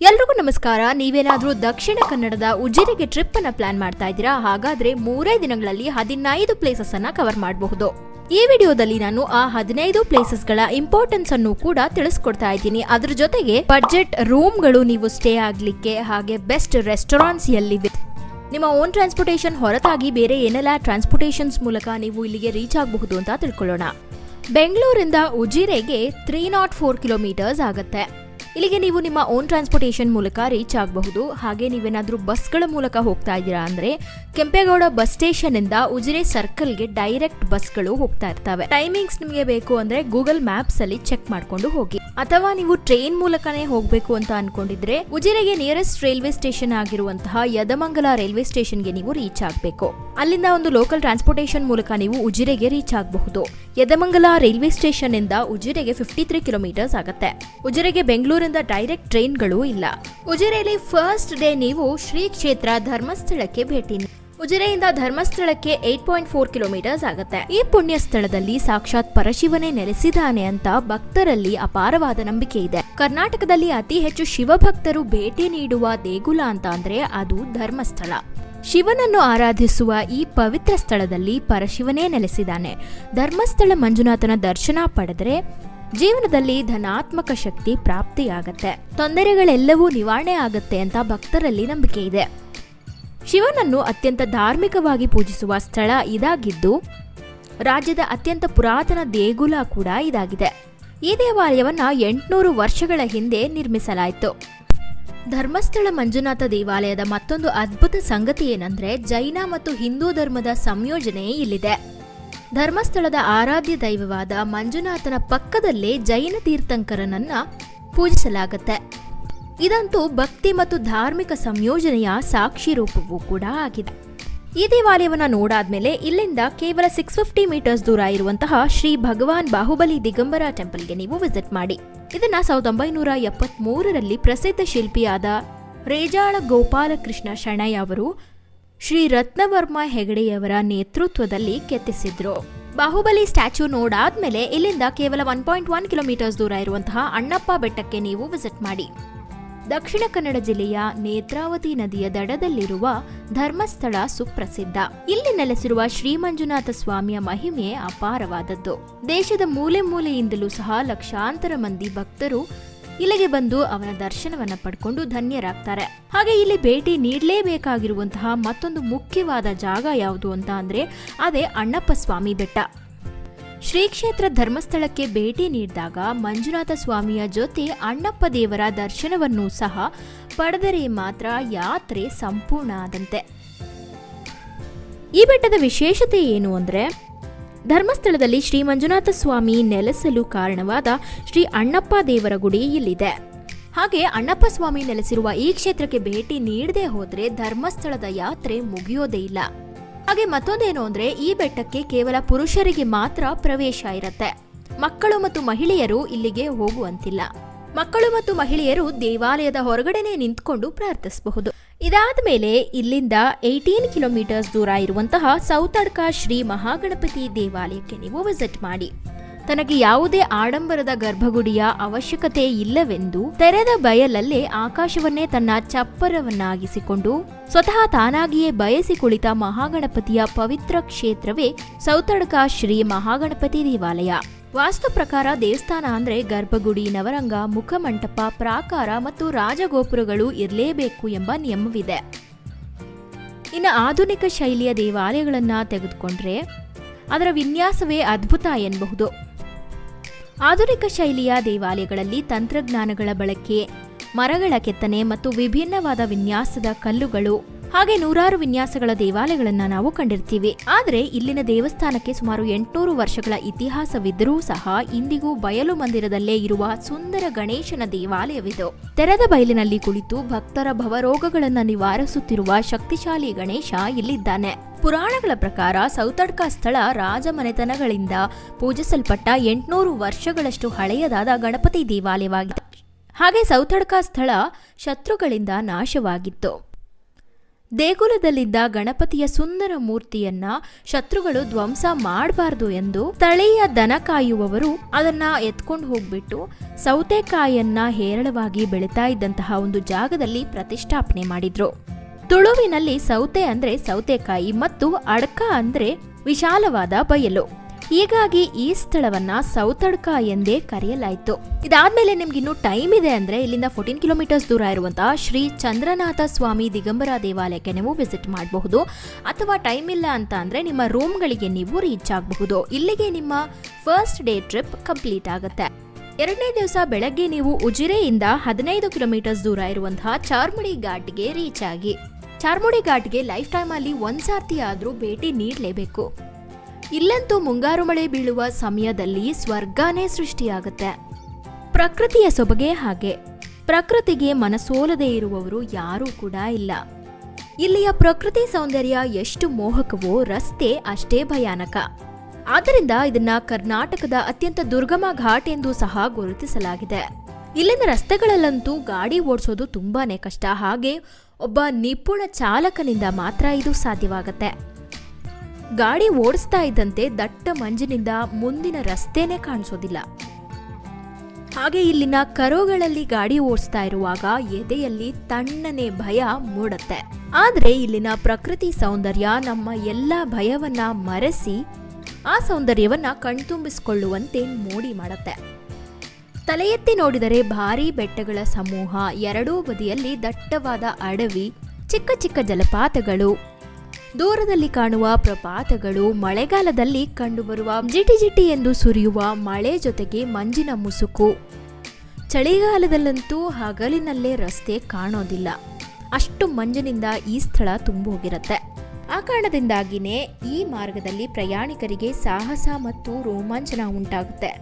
ಎಲ್ರಿಗೂ ನಮಸ್ಕಾರ. ನೀವೇನಾದ್ರೂ ದಕ್ಷಿಣ ಕನ್ನಡದ ಉಜಿರೆಗೆ ಟ್ರಿಪ್ ಅನ್ನ ಪ್ಲಾನ್ ಮಾಡ್ತಾ ಇದ್ದೀರಾ? ಹಾಗಾದ್ರೆ 3 ದಿನಗಳಲ್ಲಿ 15 ಪ್ಲೇಸಸ್ ಅನ್ನ ಕವರ್ ಮಾಡಬಹುದು. ಈ ವಿಡಿಯೋದಲ್ಲಿ ನಾನು ಆ 15 ಪ್ಲೇಸಸ್ ಗಳ ಇಂಪಾರ್ಟೆನ್ಸ್ ಅನ್ನು ಕೂಡ ತಿಳಿಸ್ಕೊಡ್ತಾ ಇದ್ದೀನಿ. ಅದ್ರ ಜೊತೆಗೆ ಬಜೆಟ್ ರೂಮ್ಗಳು ನೀವು ಸ್ಟೇ ಆಗ್ಲಿಕ್ಕೆ, ಹಾಗೆ ಬೆಸ್ಟ್ ರೆಸ್ಟೋರೆಂಟ್ಸ್ ಎಲ್ಲಿವೆ, ನಿಮ್ಮ ಓನ್ ಟ್ರಾನ್ಸ್ಪೋರ್ಟೇಷನ್ ಹೊರತಾಗಿ ಬೇರೆ ಏನೆಲ್ಲ ಟ್ರಾನ್ಸ್ಪೋರ್ಟೇಷನ್ಸ್ ಮೂಲಕ ನೀವು ಇಲ್ಲಿಗೆ ರೀಚ್ ಆಗಬಹುದು ಅಂತ ತಿಳ್ಕೊಳ್ಳೋಣ. ಬೆಂಗಳೂರಿಂದ ಉಜಿರೆಗೆ 304 ಕಿಲೋಮೀಟರ್ಸ್ ಆಗುತ್ತೆ. ಇಲ್ಲಿಗೆ ನೀವು ನಿಮ್ಮ ಓನ್ ಟ್ರಾನ್ಸ್ಪೋರ್ಟೇಷನ್ ಮೂಲಕ ರೀಚ್ ಆಗಬಹುದು. ಹಾಗೆ ನೀವೇನಾದ್ರೂ ಬಸ್ಗಳ ಮೂಲಕ ಹೋಗ್ತಾ ಇದ್ದೀರಾ ಅಂದ್ರೆ ಕೆಂಪೇಗೌಡ ಬಸ್ ಸ್ಟೇಷನ್ ಇಂದ ಉಜಿರೆ ಸರ್ಕಲ್ಗೆ ಡೈರೆಕ್ಟ್ ಬಸ್ಗಳು ಹೋಗ್ತಾ ಇರ್ತವೆ. ಟೈಮಿಂಗ್ಸ್ ನಿಮಗೆ ಬೇಕು ಅಂದ್ರೆ ಗೂಗಲ್ ಮ್ಯಾಪ್ಸ್ ಅಲ್ಲಿ ಚೆಕ್ ಮಾಡ್ಕೊಂಡು ಹೋಗಿ. ಅಥವಾ ನೀವು ಟ್ರೈನ್ ಮೂಲಕನೇ ಹೋಗ್ಬೇಕು ಅಂತ ಅನ್ಕೊಂಡಿದ್ರೆ ಉಜಿರೆಗೆ ನಿಯರೆಸ್ಟ್ ರೈಲ್ವೆ ಸ್ಟೇಷನ್ ಆಗಿರುವಂತಹ ಯದಮಂಗಲ ರೈಲ್ವೆ ಸ್ಟೇಷನ್ಗೆ ನೀವು ರೀಚ್ ಆಗಬೇಕು. ಅಲ್ಲಿಂದ ಒಂದು ಲೋಕಲ್ ಟ್ರಾನ್ಸ್ಪೋರ್ಟೇಷನ್ ಮೂಲಕ ನೀವು ಉಜಿರೆಗೆ ರೀಚ್ ಆಗಬಹುದು. ಯದಮಂಗಲ ರೈಲ್ವೆ ಸ್ಟೇಷನ್ ಇಂದ ಉಜಿರೆಗೆ 53 ಕಿಲೋಮೀಟರ್ಸ್ ಆಗುತ್ತೆ. ಉಜಿರೆಗೆ ಬೆಂಗಳೂರಿಂದ ಡೈರೆಕ್ಟ್ ಟ್ರೈನ್ಗಳು ಇಲ್ಲ. ಉಜಿರೆಯಲ್ಲಿ ಫಸ್ಟ್ ಡೇ ನೀವು ಶ್ರೀ ಕ್ಷೇತ್ರ ಧರ್ಮಸ್ಥಳಕ್ಕೆ ಭೇಟಿ. ಉಜಿರೆಯಿಂದ ಧರ್ಮಸ್ಥಳಕ್ಕೆ 8.4 ಕಿಲೋಮೀಟರ್ಸ್ ಆಗುತ್ತೆ. ಈ ಪುಣ್ಯ ಸ್ಥಳದಲ್ಲಿ ಸಾಕ್ಷಾತ್ ಪರಶಿವನೇ ನೆಲೆಸಿದ್ದಾನೆ ಅಂತ ಭಕ್ತರಲ್ಲಿ ಅಪಾರವಾದ ನಂಬಿಕೆ ಇದೆ. ಕರ್ನಾಟಕದಲ್ಲಿ ಅತಿ ಹೆಚ್ಚು ಶಿವಭಕ್ತರು ಭೇಟಿ ನೀಡುವ ದೇಗುಲ ಅಂತ ಅಂದ್ರೆ ಅದು ಧರ್ಮಸ್ಥಳ. ಶಿವನನ್ನು ಆರಾಧಿಸುವ ಈ ಪವಿತ್ರ ಸ್ಥಳದಲ್ಲಿ ಪರಶಿವನೇ ನೆಲೆಸಿದ್ದಾನೆ. ಧರ್ಮಸ್ಥಳ ಮಂಜುನಾಥನ ದರ್ಶನ ಪಡೆದರೆ ಜೀವನದಲ್ಲಿ ಧನಾತ್ಮಕ ಶಕ್ತಿ ಪ್ರಾಪ್ತಿಯಾಗತ್ತೆ, ತೊಂದರೆಗಳೆಲ್ಲವೂ ನಿವಾರಣೆ ಆಗತ್ತೆ ಅಂತ ಭಕ್ತರಲ್ಲಿ ನಂಬಿಕೆ ಇದೆ. ಶಿವನನ್ನು ಅತ್ಯಂತ ಧಾರ್ಮಿಕವಾಗಿ ಪೂಜಿಸುವ ಸ್ಥಳ ಇದಾಗಿದ್ದು ರಾಜ್ಯದ ಅತ್ಯಂತ ಪುರಾತನ ದೇಗುಲ ಕೂಡ ಇದಾಗಿದೆ. ಈ ದೇವಾಲಯವನ್ನ 800 ವರ್ಷಗಳ ಹಿಂದೆ ನಿರ್ಮಿಸಲಾಯಿತು. ಧರ್ಮಸ್ಥಳ ಮಂಜುನಾಥ ದೇವಾಲಯದ ಮತ್ತೊಂದು ಅದ್ಭುತ ಸಂಗತಿ ಏನಂದ್ರೆ ಜೈನ ಮತ್ತು ಹಿಂದೂ ಧರ್ಮದ ಸಂಯೋಜನೆ ಇಲ್ಲಿದೆ. ಧರ್ಮಸ್ಥಳದ ಆರಾಧ್ಯ ದೈವವಾದ ಮಂಜುನಾಥನ ಪಕ್ಕದಲ್ಲೇ ಜೈನ ತೀರ್ಥಂಕರನನ್ನ ಪೂಜಿಸಲಾಗುತ್ತೆ. ಇದಂತೂ ಭಕ್ತಿ ಮತ್ತು ಧಾರ್ಮಿಕ ಸಂಯೋಜನೆಯ ಸಾಕ್ಷಿ ರೂಪವೂ ಕೂಡ ಆಗಿದೆ. ಈ ದೇವಾಲಯವನ್ನ ನೋಡಾದ್ಮೇಲೆ ಇಲ್ಲಿಂದ ಕೇವಲ 650 ಮೀಟರ್ಸ್ ದೂರ ಇರುವಂತಹ ಶ್ರೀ ಭಗವಾನ್ ಬಾಹುಬಲಿ ದಿಗಂಬರ ಟೆಂಪಲ್ಗೆ ನೀವು ವಿಸಿಟ್ ಮಾಡಿ. ಇದನ್ನ 1973ರಲ್ಲಿ ಪ್ರಸಿದ್ಧ ಶಿಲ್ಪಿಯಾದ ರೇಜಾಳ ಗೋಪಾಲಕೃಷ್ಣ ಶೆಣೈ ಅವರು ಶ್ರೀ ರತ್ನವರ್ಮ ಹೆಗಡೆಯವರ ನೇತೃತ್ವದಲ್ಲಿ ಕೆತ್ತಿಸಿದ್ರು. ಬಾಹುಬಲಿ ಸ್ಟ್ಯಾಚ್ಯೂ ನೋಡಾದ್ಮೇಲೆ ಇಲ್ಲಿಂದ ಕೇವಲ 1.1 ಕಿಲೋಮೀಟರ್ಸ್ ದೂರ ಇರುವಂತಹ ಅಣ್ಣಪ್ಪ ಬೆಟ್ಟಕ್ಕೆ ನೀವು ವಿಸಿಟ್ ಮಾಡಿ. ದಕ್ಷಿಣ ಕನ್ನಡ ಜಿಲ್ಲೆಯ ನೇತ್ರಾವತಿ ನದಿಯ ದಡದಲ್ಲಿರುವ ಧರ್ಮಸ್ಥಳ ಸುಪ್ರಸಿದ್ಧ. ಇಲ್ಲಿ ನೆಲೆಸಿರುವ ಶ್ರೀ ಮಂಜುನಾಥ ಸ್ವಾಮಿಯ ಮಹಿಮೆ ಅಪಾರವಾದದ್ದು. ದೇಶದ ಮೂಲೆ ಮೂಲೆಯಿಂದಲೂ ಸಹ ಲಕ್ಷಾಂತರ ಮಂದಿ ಭಕ್ತರು ಇಲ್ಲಿಗೆ ಬಂದು ಅವನ ದರ್ಶನವನ್ನ ಪಡ್ಕೊಂಡು ಧನ್ಯರಾಗ್ತಾರೆ. ಹಾಗೆ ಇಲ್ಲಿ ಭೇಟಿ ನೀಡಲೇಬೇಕಾಗಿರುವಂತಹ ಮತ್ತೊಂದು ಮುಖ್ಯವಾದ ಜಾಗ ಯಾವುದು ಅಂತ ಅಂದ್ರೆ ಅದೇ ಅಣ್ಣಪ್ಪ ಸ್ವಾಮಿ ಬೆಟ್ಟ. ಶ್ರೀ ಕ್ಷೇತ್ರ ಧರ್ಮಸ್ಥಳಕ್ಕೆ ಭೇಟಿ ನೀಡಿದಾಗ ಮಂಜುನಾಥ ಸ್ವಾಮಿಯ ಜೊತೆ ಅಣ್ಣಪ್ಪ ದೇವರ ದರ್ಶನವನ್ನು ಸಹ ಪಡೆದರೆ ಮಾತ್ರ ಯಾತ್ರೆ ಸಂಪೂರ್ಣ ಆದಂತೆ. ಈ ಬೆಟ್ಟದ ವಿಶೇಷತೆ ಏನು ಅಂದ್ರೆ ಧರ್ಮಸ್ಥಳದಲ್ಲಿ ಶ್ರೀ ಮಂಜುನಾಥ ಸ್ವಾಮಿ ನೆಲೆಸಲು ಕಾರಣವಾದ ಶ್ರೀ ಅಣ್ಣಪ್ಪ ದೇವರ ಗುಡಿ ಇಲ್ಲಿದೆ. ಹಾಗೆ ಅಣ್ಣಪ್ಪ ಸ್ವಾಮಿ ನೆಲೆಸಿರುವ ಈ ಕ್ಷೇತ್ರಕ್ಕೆ ಭೇಟಿ ನೀಡದೆ ಹೋದ್ರೆ ಧರ್ಮಸ್ಥಳದ ಯಾತ್ರೆ ಮುಗಿಯೋದೇ ಇಲ್ಲ. ಹಾಗೆ ಮತ್ತೊಂದೇನು ಅಂದ್ರೆ ಈ ಬೆಟ್ಟಕ್ಕೆ ಕೇವಲ ಪುರುಷರಿಗೆ ಮಾತ್ರ ಪ್ರವೇಶ ಇರುತ್ತೆ. ಮಕ್ಕಳು ಮತ್ತು ಮಹಿಳೆಯರು ಇಲ್ಲಿಗೆ ಹೋಗುವಂತಿಲ್ಲ. ಮಕ್ಕಳು ಮತ್ತು ಮಹಿಳೆಯರು ದೇವಾಲಯದ ಹೊರಗಡೆನೆ ನಿಂತ್ಕೊಂಡು ಪ್ರಾರ್ಥಿಸಬಹುದು. ಇದಾದ ಮೇಲೆ ಇಲ್ಲಿಂದ 18 ಕಿಲೋಮೀಟರ್ಸ್ ದೂರ ಇರುವಂತಹ ಸೌತಡ್ಕ ಶ್ರೀ ಮಹಾಗಣಪತಿ ದೇವಾಲಯಕ್ಕೆ ನೀವು ವಿಸಿಟ್ ಮಾಡಿ. ತನಗೆ ಯಾವುದೇ ಆಡಂಬರದ ಗರ್ಭಗುಡಿಯ ಅವಶ್ಯಕತೆ ಇಲ್ಲವೆಂದು ತೆರೆದ ಬಯಲಲ್ಲೇ ಆಕಾಶವನ್ನೇ ತನ್ನ ಚಪ್ಪರವನ್ನಾಗಿಸಿಕೊಂಡು ಸ್ವತಃ ತಾನಾಗಿಯೇ ಬಯಸಿ ಕುಳಿತ ಮಹಾಗಣಪತಿಯ ಪವಿತ್ರ ಕ್ಷೇತ್ರವೇ ಸೌತಡ್ಕ ಶ್ರೀ ಮಹಾಗಣಪತಿ ದೇವಾಲಯ. ವಾಸ್ತು ಪ್ರಕಾರ ದೇವಸ್ಥಾನ ಅಂದ್ರೆ ಗರ್ಭಗುಡಿ, ನವರಂಗ, ಮುಖಮಂಟಪ, ಪ್ರಾಕಾರ ಮತ್ತು ರಾಜಗೋಪುರಗಳು ಇರಲೇಬೇಕು ಎಂಬ ನಿಯಮವಿದೆ. ಇನ್ನು ಆಧುನಿಕ ಶೈಲಿಯ ದೇವಾಲಯಗಳನ್ನ ತೆಗೆದುಕೊಂಡ್ರೆ ಅದರ ವಿನ್ಯಾಸವೇ ಅದ್ಭುತ ಎನ್ನಬಹುದು. ಆಧುನಿಕ ಶೈಲಿಯ ದೇವಾಲಯಗಳಲ್ಲಿ ತಂತ್ರಜ್ಞಾನಗಳ ಬಳಕೆ, ಮರಗಳ ಕೆತ್ತನೆ ಮತ್ತು ವಿಭಿನ್ನವಾದ ವಿನ್ಯಾಸದ ಕಲ್ಲುಗಳು ಹಾಗೆ ನೂರಾರು ವಿನ್ಯಾಸಗಳ ದೇವಾಲಯಗಳನ್ನ ನಾವು ಕಂಡಿರ್ತೀವಿ. ಆದ್ರೆ ಇಲ್ಲಿನ ದೇವಸ್ಥಾನಕ್ಕೆ ಸುಮಾರು 800 ವರ್ಷಗಳ ಇತಿಹಾಸವಿದ್ದರೂ ಸಹ ಇಂದಿಗೂ ಬಯಲು ಮಂದಿರದಲ್ಲೇ ಇರುವ ಸುಂದರ ಗಣೇಶನ ದೇವಾಲಯವಿದು. ತೆರೆದ ಬಯಲಿನಲ್ಲಿ ಕುಳಿತು ಭಕ್ತರ ಭವರೋಗಗಳನ್ನ ನಿವಾರಿಸುತ್ತಿರುವ ಶಕ್ತಿಶಾಲಿ ಗಣೇಶ ಇಲ್ಲಿದ್ದಾನೆ. ಪುರಾಣಗಳ ಪ್ರಕಾರ ಸೌತಡ್ಕ ಸ್ಥಳ ರಾಜಮನೆತನಗಳಿಂದ ಪೂಜಿಸಲ್ಪಟ್ಟ 800 ವರ್ಷಗಳಷ್ಟು ಹಳೆಯದಾದ ಗಣಪತಿ ದೇವಾಲಯವಾಗಿದೆ. ಹಾಗೆ ಸೌತಡ್ಕ ಸ್ಥಳ ಶತ್ರುಗಳಿಂದ ನಾಶವಾಗಿತ್ತು. ದೇಗುಲದಲ್ಲಿದ್ದ ಗಣಪತಿಯ ಸುಂದರ ಮೂರ್ತಿಯನ್ನ ಶತ್ರುಗಳು ಧ್ವಂಸ ಮಾಡಬಾರದು ಎಂದು ಸ್ಥಳೀಯ ದನ ಕಾಯುವವರು ಅದನ್ನ ಎತ್ಕೊಂಡು ಹೋಗ್ಬಿಟ್ಟು ಸೌತೆಕಾಯಿಯನ್ನ ಹೇರಳವಾಗಿ ಬೆಳೀತಾ ಇದ್ದಂತಹ ಒಂದು ಜಾಗದಲ್ಲಿ ಪ್ರತಿಷ್ಠಾಪನೆ ಮಾಡಿದ್ರು. ತುಳುವಿನಲ್ಲಿ ಸೌತೆ ಅಂದ್ರೆ ಸೌತೆಕಾಯಿ ಮತ್ತು ಅಡ್ಕ ಅಂದ್ರೆ ವಿಶಾಲವಾದ ಬಯಲು. ಹೀಗಾಗಿ ಈ ಸ್ಥಳವನ್ನ ಸೌತಡ್ಕ ಎಂದೇ ಕರೆಯಲಾಯಿತು. ಇದಾದ್ಮೇಲೆ ನಿಮ್ಗೆ ಇನ್ನೂ ಟೈಮ್ ಇದೆ ಅಂದ್ರೆ ಇಲ್ಲಿಂದ 14 ಕಿಲೋಮೀಟರ್ಸ್ ದೂರ ಇರುವಂತಹ ಶ್ರೀ ಚಂದ್ರನಾಥ ಸ್ವಾಮಿ ದಿಗಂಬರ ದೇವಾಲಯಕ್ಕೆ ನೀವು ವಿಸಿಟ್ ಮಾಡಬಹುದು. ಅಥವಾ ಟೈಮ್ ಇಲ್ಲ ಅಂತ ಅಂದ್ರೆ ನಿಮ್ಮ ರೂಮ್ಗಳಿಗೆ ನೀವು ರೀಚ್ ಆಗಬಹುದು. ಇಲ್ಲಿಗೆ ನಿಮ್ಮ ಫಸ್ಟ್ ಡೇ ಟ್ರಿಪ್ ಕಂಪ್ಲೀಟ್ ಆಗುತ್ತೆ. ಎರಡನೇ ದಿವಸ ಬೆಳಗ್ಗೆ ನೀವು ಉಜಿರೆಯಿಂದ 15 ಕಿಲೋಮೀಟರ್ಸ್ ದೂರ ಇರುವಂತಹ ಚಾರ್ಮುಡಿ ಘಾಟ್ಗೆ ರೀಚ್ ಆಗಿ. ಚಾರ್ಮುಡಿ ಘಾಟ್ಗೆ ಲೈಫ್ ಟೈಮ್ ಅಲ್ಲಿ ಒಂದ್ಸಾರ್ತಿ ಆದ್ರೂ ಭೇಟಿ ನೀಡಲೇಬೇಕು. ಇಲ್ಲಂತೂ ಮುಂಗಾರು ಮಳೆ ಬೀಳುವ ಸಮಯದಲ್ಲಿ ಸ್ವರ್ಗನೇ ಸೃಷ್ಟಿಯಾಗುತ್ತೆ. ಪ್ರಕೃತಿಯ ಸೊಬಗೆ ಹಾಗೆ. ಪ್ರಕೃತಿಗೆ ಮನಸೋಲದೇ ಇರುವವರು ಯಾರೂ ಕೂಡ ಇಲ್ಲ. ಇಲ್ಲಿಯ ಪ್ರಕೃತಿ ಸೌಂದರ್ಯ ಎಷ್ಟು ಮೋಹಕವೋ ರಸ್ತೆ ಅಷ್ಟೇ ಭಯಾನಕ. ಆದ್ದರಿಂದ ಇದನ್ನ ಕರ್ನಾಟಕದ ಅತ್ಯಂತ ದುರ್ಗಮ ಘಾಟ್ ಎಂದು ಸಹ ಗುರುತಿಸಲಾಗಿದೆ. ಇಲ್ಲಿನ ರಸ್ತೆಗಳಲ್ಲಂತೂ ಗಾಡಿ ಓಡಿಸೋದು ತುಂಬಾನೇ ಕಷ್ಟ. ಹಾಗೆ ಒಬ್ಬ ನಿಪುಣ ಚಾಲಕನಿಂದ ಮಾತ್ರ ಇದು ಸಾಧ್ಯವಾಗುತ್ತೆ. ಗಾಡಿ ಓಡಿಸ್ತಾ ಇದ್ದಂತೆ ದಟ್ಟ ಮಂಜಿನಿಂದ ಮುಂದಿನ ರಸ್ತೆನೇ ಕಾಣಿಸೋದಿಲ್ಲ. ಹಾಗೆ ಇಲ್ಲಿನ ಕರೋಗಳಲ್ಲಿ ಗಾಡಿ ಓಡಿಸ್ತಾ ಇರುವಾಗ ಎದೆಯಲ್ಲಿ ತಣ್ಣನೆ ಭಯ ಮೂಡುತ್ತೆ. ಆದ್ರೆ ಇಲ್ಲಿನ ಪ್ರಕೃತಿ ಸೌಂದರ್ಯ ನಮ್ಮ ಎಲ್ಲಾ ಭಯವನ್ನ ಮರೆಸಿ ಆ ಸೌಂದರ್ಯವನ್ನ ಕಣ್ತುಂಬಿಸಿಕೊಳ್ಳುವಂತೆ ಮೋಡಿ ಮಾಡುತ್ತೆ. ತಲೆ ಎತ್ತಿ ನೋಡಿದರೆ ಭಾರೀ ಬೆಟ್ಟಗಳ ಸಮೂಹ, ಎರಡೂ ಬದಿಯಲ್ಲಿ ದಟ್ಟವಾದ ಅಡವಿ, ಚಿಕ್ಕ ಚಿಕ್ಕ ಜಲಪಾತಗಳು, ದೂರದಲ್ಲಿ ಕಾಣುವ ಪ್ರಪಾತಗಳು, ಮಳೆಗಾಲದಲ್ಲಿ ಕಂಡುಬರುವ ಜಿಟಿ ಜಿಟಿ ಎಂದು ಸುರಿಯುವ ಮಳೆ ಜೊತೆಗೆ ಮಂಜಿನ ಮುಸುಕು. ಚಳಿಗಾಲದಲ್ಲಂತೂ ಹಗಲಿನಲ್ಲೇ ರಸ್ತೆ ಕಾಣೋದಿಲ್ಲ, ಅಷ್ಟು ಮಂಜಿನಿಂದ ಈ ಸ್ಥಳ ತುಂಬೋಗಿರುತ್ತೆ. ಆ ಕಾರಣದಿಂದಾಗಿನೇ ಈ ಮಾರ್ಗದಲ್ಲಿ ಪ್ರಯಾಣಿಕರಿಗೆ ಸಾಹಸ ಮತ್ತು ರೋಮಾಂಚನ ಉಂಟಾಗುತ್ತೆ.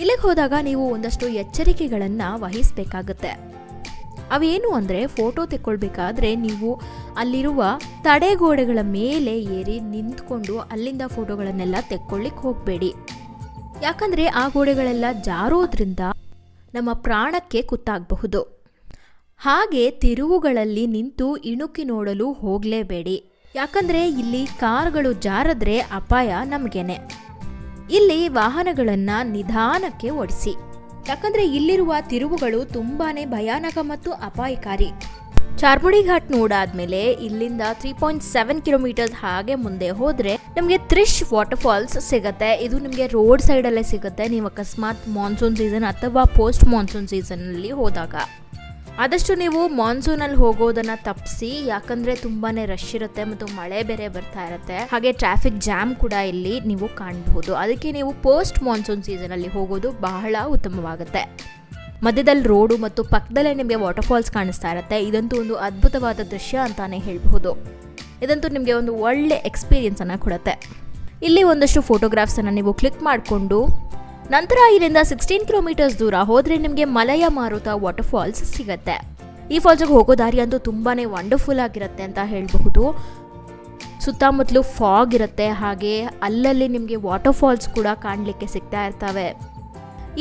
ಇಲ್ಲಿಗೆ ಹೋದಾಗ ನೀವು ಒಂದಷ್ಟು ಎಚ್ಚರಿಕೆಗಳನ್ನ ವಹಿಸಬೇಕಾಗುತ್ತೆ. ಅವೇನು ಅಂದರೆ ಫೋಟೋ ತೆಕ್ಕೊಳ್ಬೇಕಾದ್ರೆ ನೀವು ಅಲ್ಲಿರುವ ತಡೆಗೋಡೆಗಳ ಮೇಲೆ ಏರಿ ನಿಂತ್ಕೊಂಡು ಅಲ್ಲಿಂದ ಫೋಟೋಗಳನ್ನೆಲ್ಲ ತೆಕ್ಕೊಳ್ಳಿಕ್ಕೆ ಹೋಗಬೇಡಿ. ಯಾಕಂದರೆ ಆ ಗೋಡೆಗಳೆಲ್ಲ ಜಾರೋದ್ರಿಂದ ನಮ್ಮ ಪ್ರಾಣಕ್ಕೆ ಕುತ್ತಾಗಬಹುದು. ಹಾಗೆ ತಿರುವುಗಳಲ್ಲಿ ನಿಂತು ಇಣುಕಿ ನೋಡಲು ಹೋಗಲೇಬೇಡಿ. ಯಾಕಂದರೆ ಇಲ್ಲಿ ಕಾರ್ಗಳು ಜಾರದ್ರೆ ಅಪಾಯ ನಮಗೇನೆ. ಇಲ್ಲಿ ವಾಹನಗಳನ್ನು ನಿಧಾನಕ್ಕೆ ಓಡಿಸಿ. ಯಾಕಂದ್ರೆ ಇಲ್ಲಿರುವ ತಿರುವುಗಳು ತುಂಬಾನೇ ಭಯಾನಕ ಮತ್ತು ಅಪಾಯಕಾರಿ. ಚಾರ್ಮುಡಿ ಘಾಟ್ ನೋಡಾದ್ಮೇಲೆ ಇಲ್ಲಿಂದ 3.7 ಕಿಲೋಮೀಟರ್ಸ್ ಹಾಗೆ ಮುಂದೆ ಹೋದ್ರೆ ನಮಗೆ ತ್ರಿಶ್ ವಾಟರ್ ಫಾಲ್ಸ್ ಸಿಗುತ್ತೆ. ಇದು ನಿಮಗೆ ರೋಡ್ ಸೈಡ್ ಅಲ್ಲೇ ಸಿಗುತ್ತೆ. ನೀವು ಅಕಸ್ಮಾತ್ ಮಾನ್ಸೂನ್ ಸೀಸನ್ ಅಥವಾ ಪೋಸ್ಟ್ ಮಾನ್ಸೂನ್ ಸೀಸನ್ ಅಲ್ಲಿ ಹೋದಾಗ. ಆದಷ್ಟು ನೀವು ಮಾನ್ಸೂನ್ ಅಲ್ಲಿ ಹೋಗೋದನ್ನ ತಪ್ಪಿಸಿ. ಯಾಕಂದ್ರೆ ತುಂಬಾನೇ ರಶ್ ಇರುತ್ತೆ ಮತ್ತು ಮಳೆ ಬೇರೆ ಬರ್ತಾ ಇರುತ್ತೆ. ಹಾಗೆ ಟ್ರಾಫಿಕ್ ಜಾಮ್ ಕೂಡ ಇಲ್ಲಿ ನೀವು ಕಾಣಬಹುದು. ಅದಕ್ಕೆ ನೀವು ಪೋಸ್ಟ್ ಮಾನ್ಸೂನ್ ಸೀಸನ್ ಅಲ್ಲಿ ಹೋಗೋದು ಬಹಳ ಉತ್ತಮವಾಗುತ್ತೆ. ಮಧ್ಯದಲ್ಲಿ ರೋಡು ಮತ್ತು ಪಕ್ಕದಲ್ಲೇ ನಿಮಗೆ ವಾಟರ್ ಫಾಲ್ಸ್ ಕಾಣಿಸ್ತಾ ಇರುತ್ತೆ. ಇದಂತೂ ಒಂದು ಅದ್ಭುತವಾದ ದೃಶ್ಯ ಅಂತಾನೆ ಹೇಳ್ಬಹುದು. ಇದಂತೂ ನಿಮಗೆ ಒಂದು ಒಳ್ಳೆ ಎಕ್ಸ್ಪೀರಿಯನ್ಸ್ ಅನ್ನ ಕೊಡುತ್ತೆ. ಇಲ್ಲಿ ಒಂದಷ್ಟು ಫೋಟೋಗ್ರಾಫ್ಸ್ ಅನ್ನ ನೀವು ಕ್ಲಿಕ್ ಮಾಡಿಕೊಂಡು ನಂತರ ಇಲ್ಲಿಂದ 16 ಕಿಲೋಮೀಟರ್ಸ್ ದೂರ ಹೋದ್ರೆ ನಿಮಗೆ ಮಲಯ ಮಾರುತ ವಾಟರ್ ಫಾಲ್ಸ್ ಸಿಗತ್ತೆ. ಈ ಫಾಲ್ಸ್ಗೆ ಹೋಗೋ ದಾರಿ ಅಂತೂ ತುಂಬಾನೇ ವಂಡರ್ಫುಲ್ ಆಗಿರುತ್ತೆ ಅಂತ ಹೇಳಬಹುದು. ಸುತ್ತಮುತ್ತಲು ಫಾಗ್ ಇರುತ್ತೆ. ಹಾಗೆ ಅಲ್ಲಲ್ಲಿ ನಿಮಗೆ ವಾಟರ್ ಫಾಲ್ಸ್ ಕೂಡ ಕಾಣಲಿಕ್ಕೆ ಸಿಗ್ತಾ ಇರ್ತವೆ.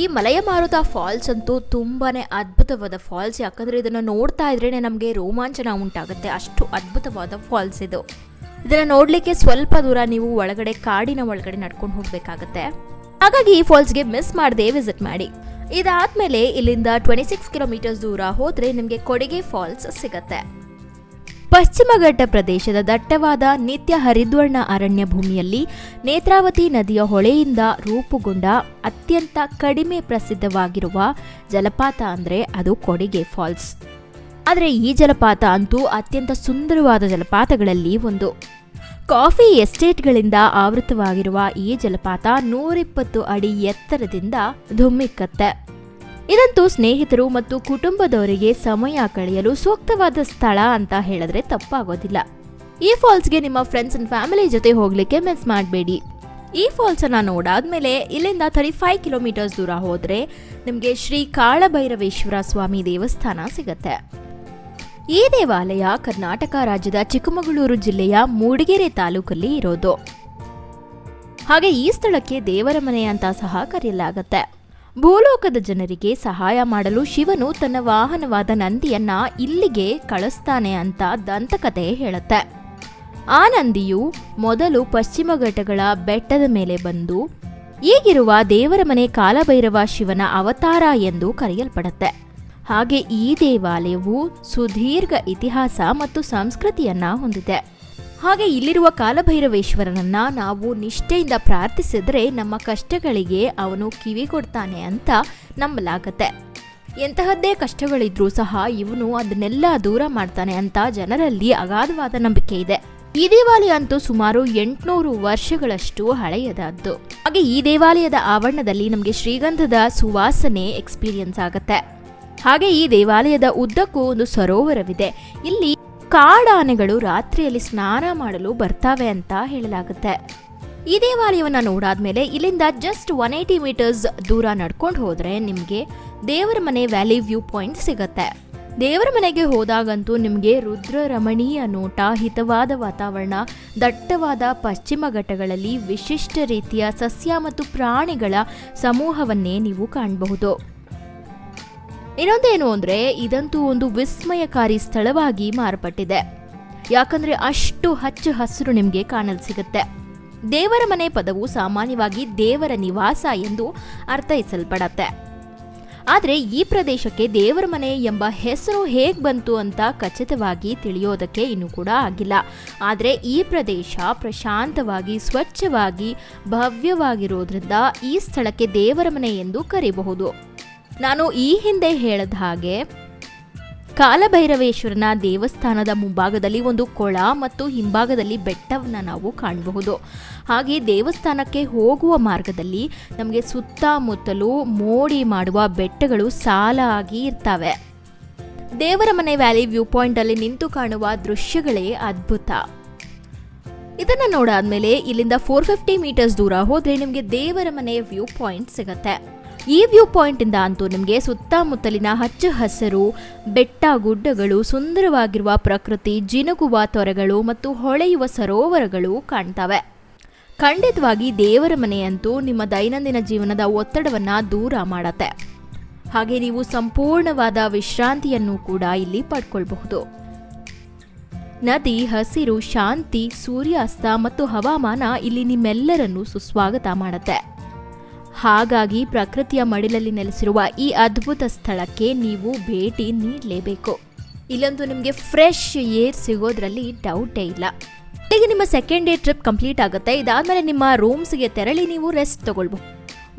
ಈ ಮಲಯ ಮಾರುತ ಫಾಲ್ಸ್ ಅಂತೂ ತುಂಬಾನೇ ಅದ್ಭುತವಾದ ಫಾಲ್ಸ್. ಯಾಕಂದ್ರೆ ಇದನ್ನ ನೋಡ್ತಾ ಇದ್ರೇನೆ ನಮಗೆ ರೋಮಾಂಚನ ಉಂಟಾಗುತ್ತೆ. ಅಷ್ಟು ಅದ್ಭುತವಾದ ಫಾಲ್ಸ್ ಇದು. ಇದನ್ನ ನೋಡ್ಲಿಕ್ಕೆ ಸ್ವಲ್ಪ ದೂರ ನೀವು ಒಳಗಡೆ ಕಾಡಿನ ಒಳಗಡೆ ನಡ್ಕೊಂಡು ಹೋಗ್ಬೇಕಾಗತ್ತೆ. ಹಾಗಾಗಿ ಈ ಫಾಲ್ಸ್ಗೆ ಮಿಸ್ ಮಾಡದೆ ವಿಸಿಟ್ ಮಾಡಿ. ಇದಾದ್ಮೇಲೆ ಇಲ್ಲಿಂದ 26 ಕಿಲೋಮೀಟರ್ಸ್ ದೂರ ಹೋದ್ರೆ ನಿಮಗೆ ಕೊಡಿಗೆ ಫಾಲ್ಸ್ ಸಿಗತ್ತೆ. ಪಶ್ಚಿಮ ಘಟ್ಟ ಪ್ರದೇಶದ ದಟ್ಟವಾದ ನಿತ್ಯ ಹರಿದ್ವರ್ಣ ಅರಣ್ಯ ಭೂಮಿಯಲ್ಲಿ ನೇತ್ರಾವತಿ ನದಿಯ ಹೊಳೆಯಿಂದ ರೂಪುಗೊಂಡ ಅತ್ಯಂತ ಕಡಿಮೆ ಪ್ರಸಿದ್ಧವಾಗಿರುವ ಜಲಪಾತ ಅಂದ್ರೆ ಅದು ಕೊಡಿಗೆ ಫಾಲ್ಸ್. ಆದರೆ ಈ ಜಲಪಾತ ಅಂತೂ ಅತ್ಯಂತ ಸುಂದರವಾದ ಜಲಪಾತಗಳಲ್ಲಿ ಒಂದು. ಕಾಫಿ ಎಸ್ಟೇಟ್ಗಳಿಂದ ಆವೃತವಾಗಿರುವ ಈ ಜಲಪಾತ 120 ಅಡಿ ಎತ್ತರದಿಂದ ಧುಮ್ಮಿಕ್ಕತ್ತೆ. ಇದಂತೂ ಸ್ನೇಹಿತರು ಮತ್ತು ಕುಟುಂಬದವರಿಗೆ ಸಮಯ ಕಳೆಯಲು ಸೂಕ್ತವಾದ ಸ್ಥಳ ಅಂತ ಹೇಳಿದ್ರೆ ತಪ್ಪಾಗೋದಿಲ್ಲ. ಈ ಫಾಲ್ಸ್ಗೆ ನಿಮ್ಮ ಫ್ರೆಂಡ್ಸ್ ಅಂಡ್ ಫ್ಯಾಮಿಲಿ ಜೊತೆ ಹೋಗ್ಲಿಕ್ಕೆ ಮಿಸ್ ಮಾಡಬೇಡಿ. ಈ ಫಾಲ್ಸ್ ಅನ್ನ ನೋಡಾದ್ಮೇಲೆ ಇಲ್ಲಿಂದ 35 ಕಿಲೋಮೀಟರ್ಸ್ ದೂರ ಹೋದ್ರೆ ನಿಮಗೆ ಶ್ರೀ ಕಾಳಭೈರವೇಶ್ವರ ಸ್ವಾಮಿ ದೇವಸ್ಥಾನ ಸಿಗತ್ತೆ. ಈ ದೇವಾಲಯ ಕರ್ನಾಟಕ ರಾಜ್ಯದ ಚಿಕ್ಕಮಗಳೂರು ಜಿಲ್ಲೆಯ ಮೂಡಿಗೆರೆ ತಾಲೂಕಲ್ಲಿ ಇರೋದು. ಹಾಗೆ ಈ ಸ್ಥಳಕ್ಕೆ ದೇವರ ಮನೆ ಅಂತ ಸಹ ಕರೆಯಲಾಗುತ್ತೆ. ಭೂಲೋಕದ ಜನರಿಗೆ ಸಹಾಯ ಮಾಡಲು ಶಿವನು ತನ್ನ ವಾಹನವಾದ ನಂದಿಯನ್ನ ಇಲ್ಲಿಗೆ ಕಳಿಸ್ತಾನೆ ಅಂತ ದಂತಕಥೆ ಹೇಳುತ್ತೆ. ಆ ನಂದಿಯು ಮೊದಲು ಪಶ್ಚಿಮ ಘಟ್ಟಗಳ ಬೆಟ್ಟದ ಮೇಲೆ ಬಂದು ಈಗಿರುವ ದೇವರ ಮನೆ ಕಾಲಭೈರವ ಶಿವನ ಅವತಾರ ಎಂದು ಕರೆಯಲ್ಪಡುತ್ತೆ. ಹಾಗೆ ಈ ದೇವಾಲಯವು ಸುದೀರ್ಘ ಇತಿಹಾಸ ಮತ್ತು ಸಂಸ್ಕೃತಿಯನ್ನ ಹೊಂದಿದೆ. ಹಾಗೆ ಇಲ್ಲಿರುವ ಕಾಲಭೈರವೇಶ್ವರನನ್ನ ನಾವು ನಿಷ್ಠೆಯಿಂದ ಪ್ರಾರ್ಥಿಸಿದ್ರೆ ನಮ್ಮ ಕಷ್ಟಗಳಿಗೆ ಅವನು ಕಿವಿ ಕೊಡ್ತಾನೆ ಅಂತ ನಂಬಲಾಗತ್ತೆ. ಎಂತಹದ್ದೇ ಕಷ್ಟಗಳಿದ್ರೂ ಸಹ ಇವನು ಅದನ್ನೆಲ್ಲ ದೂರ ಮಾಡ್ತಾನೆ ಅಂತ ಜನರಲ್ಲಿ ಅಗಾಧವಾದ ನಂಬಿಕೆ ಇದೆ. ಈ ದೇವಾಲಯ ಅಂತೂ ಸುಮಾರು 800 ವರ್ಷಗಳಷ್ಟು ಹಳೆಯದಾದ್ದು. ಹಾಗೆ ಈ ದೇವಾಲಯದ ಆವರಣದಲ್ಲಿ ನಮಗೆ ಶ್ರೀಗಂಧದ ಸುವಾಸನೆ ಎಕ್ಸ್ಪೀರಿಯನ್ಸ್ ಆಗತ್ತೆ. ಹಾಗೆ ಈ ದೇವಾಲಯದ ಉದ್ದಕ್ಕೂ ಒಂದು ಸರೋವರವಿದೆ. ಇಲ್ಲಿ ಕಾಡಾನೆಗಳು ರಾತ್ರಿಯಲ್ಲಿ ಸ್ನಾನ ಮಾಡಲು ಬರ್ತಾವೆ ಅಂತ ಹೇಳಲಾಗುತ್ತೆ. ಈ ದೇವಾಲಯವನ್ನ ನೋಡಾದ್ಮೇಲೆ ಇಲ್ಲಿಂದ ಜಸ್ಟ್ 180 ಮೀಟರ್ಸ್ ದೂರ ನಡ್ಕೊಂಡು ಹೋದ್ರೆ ನಿಮ್ಗೆ ದೇವರ ಮನೆ ವ್ಯಾಲಿ ವ್ಯೂ ಪಾಯಿಂಟ್ ಸಿಗತ್ತೆ. ದೇವರ ಮನೆಗೆ ಹೋದಾಗಂತೂ ನಿಮಗೆ ರುದ್ರ ರಮಣೀಯ ನೋಟ, ಹಿತವಾದ ವಾತಾವರಣ, ದಟ್ಟವಾದ ಪಶ್ಚಿಮ ಘಟ್ಟಗಳಲ್ಲಿ ವಿಶಿಷ್ಟ ರೀತಿಯ ಸಸ್ಯ ಮತ್ತು ಪ್ರಾಣಿಗಳ ಸಮೂಹವನ್ನೇ ನೀವು ಕಾಣಬಹುದು. ಇನ್ನೊಂದೇನು ಅಂದ್ರೆ ಇದಂತೂ ಒಂದು ವಿಸ್ಮಯಕಾರಿ ಸ್ಥಳವಾಗಿ ಮಾರ್ಪಟ್ಟಿದೆ. ಯಾಕಂದ್ರೆ ಅಷ್ಟು ಹಚ್ಚ ಹಸಿರು ನಿಮ್ಗೆ ಕಾಣಲು ಸಿಗುತ್ತೆ. ದೇವರ ಮನೆ ಪದವು ಸಾಮಾನ್ಯವಾಗಿ ದೇವರ ನಿವಾಸ ಎಂದು ಅರ್ಥೈಸಲ್ಪಡತ್ತೆ. ಆದ್ರೆ ಈ ಪ್ರದೇಶಕ್ಕೆ ದೇವರ ಮನೆ ಎಂಬ ಹೆಸರು ಹೇಗ್ ಬಂತು ಅಂತ ಖಚಿತವಾಗಿ ತಿಳಿಯೋದಕ್ಕೆ ಇನ್ನೂ ಕೂಡ ಆಗಿಲ್ಲ. ಆದ್ರೆ ಈ ಪ್ರದೇಶ ಪ್ರಶಾಂತವಾಗಿ, ಸ್ವಚ್ಛವಾಗಿ, ಭವ್ಯವಾಗಿರೋದ್ರಿಂದ ಈ ಸ್ಥಳಕ್ಕೆ ದೇವರ ಮನೆ ಎಂದು ಕರೆಯಬಹುದು. ನಾನು ಈ ಹಿಂದೆ ಹೇಳಿದ ಹಾಗೆ ಕಾಲಭೈರವೇಶ್ವರನ ದೇವಸ್ಥಾನದ ಮುಂಭಾಗದಲ್ಲಿ ಒಂದು ಕೊಳ ಮತ್ತು ಹಿಂಭಾಗದಲ್ಲಿ ಬೆಟ್ಟವನ್ನು ನಾವು ಕಾಣಬಹುದು. ಹಾಗೆ ದೇವಸ್ಥಾನಕ್ಕೆ ಹೋಗುವ ಮಾರ್ಗದಲ್ಲಿ ನಮಗೆ ಸುತ್ತಮುತ್ತಲೂ ಮೋಡಿ ಮಾಡುವ ಬೆಟ್ಟಗಳು ಸಾಲಾಗಿ ಇರ್ತವೆ. ದೇವರ ಮನೆ ವ್ಯಾಲಿ ವ್ಯೂ ಪಾಯಿಂಟ್ ಅಲ್ಲಿ ನಿಂತು ಕಾಣುವ ದೃಶ್ಯಗಳೇ ಅದ್ಭುತ. ಇದನ್ನ ನೋಡಾದ್ಮೇಲೆ ಇಲ್ಲಿಂದ 450 ಮೀಟರ್ಸ್ ದೂರ ಹೋದ್ರೆ ನಿಮಗೆ ದೇವರ ಮನೆ ವ್ಯೂ ಪಾಯಿಂಟ್ ಸಿಗತ್ತೆ. ಈ ವ್ಯೂ ಪಾಯಿಂಟ್ ಇಂದ ಅಂತೂ ನಿಮಗೆ ಸುತ್ತಮುತ್ತಲಿನ ಹಚ್ಚ ಹಸಿರು, ಬೆಟ್ಟ ಗುಡ್ಡಗಳು, ಸುಂದರವಾಗಿರುವ ಪ್ರಕೃತಿ, ಜಿನುಗುವ ತೊರೆಗಳು ಮತ್ತು ಹೊಳೆಯುವ ಸರೋವರಗಳು ಕಾಣ್ತವೆ. ಖಂಡಿತವಾಗಿ ದೇವರ ಮನೆಯಂತೂ ನಿಮ್ಮ ದೈನಂದಿನ ಜೀವನದ ಒತ್ತಡವನ್ನ ದೂರ ಮಾಡತ್ತೆ. ಹಾಗೆ ನೀವು ಸಂಪೂರ್ಣವಾದ ವಿಶ್ರಾಂತಿಯನ್ನು ಕೂಡ ಇಲ್ಲಿ ಪಡ್ಕೊಳ್ಬಹುದು. ನದಿ, ಹಸಿರು, ಶಾಂತಿ, ಸೂರ್ಯಾಸ್ತ ಮತ್ತು ಹವಾಮಾನ ಇಲ್ಲಿ ನಿಮ್ಮೆಲ್ಲರನ್ನು ಸುಸ್ವಾಗತ ಮಾಡತ್ತೆ. ಹಾಗಾಗಿ ಪ್ರಕೃತಿಯ ಮಡಿಲಲ್ಲಿ ನೆಲೆಸಿರುವ ಈ ಅದ್ಭುತ ಸ್ಥಳಕ್ಕೆ ನೀವು ಭೇಟಿ ನೀಡಲೇಬೇಕು. ಇಲ್ಲಂತೂ ನಿಮಗೆ ಫ್ರೆಶ್ ಏರ್ ಸಿಗೋದ್ರಲ್ಲಿ ಡೌಟೇ ಇಲ್ಲ. ಈಗ ನಿಮ್ಮ ಸೆಕೆಂಡ್ ಡೇ ಟ್ರಿಪ್ ಕಂಪ್ಲೀಟ್ ಆಗುತ್ತೆ. ಇದಾದ್ಮೇಲೆ ನಿಮ್ಮ ರೂಮ್ಸ್ಗೆ ತೆರಳಿ ನೀವು ರೆಸ್ಟ್ ತಗೊಳ್ಬಹುದು.